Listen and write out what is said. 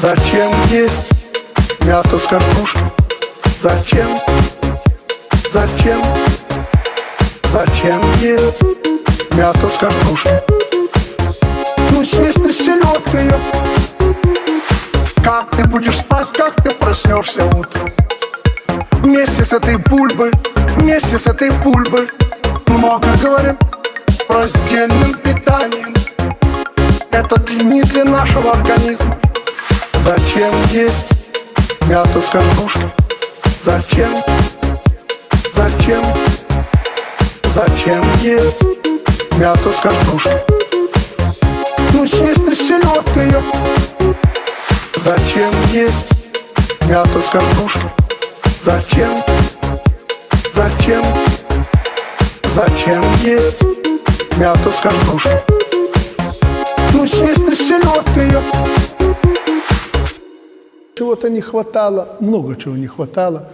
Зачем есть мясо с картошкой? Зачем? Зачем? Зачем есть мясо с картошкой? Ну съешь ты селедку ее. Как ты будешь спать, как ты проснешься утром? Вместе с этой бульбой, вместе с этой бульбой. Много говорим про раздельным питанием. Это не для нашего организма. Зачем есть мясо с картошкой? Зачем? Зачем? Зачем есть мясо с картошкой? Ну съешь ты селедку ее. Зачем есть мясо с картошкой? Зачем? Зачем? Зачем есть мясо с картошкой? Ну съешь ты селедку ее. Чего-то не хватало, много чего не хватало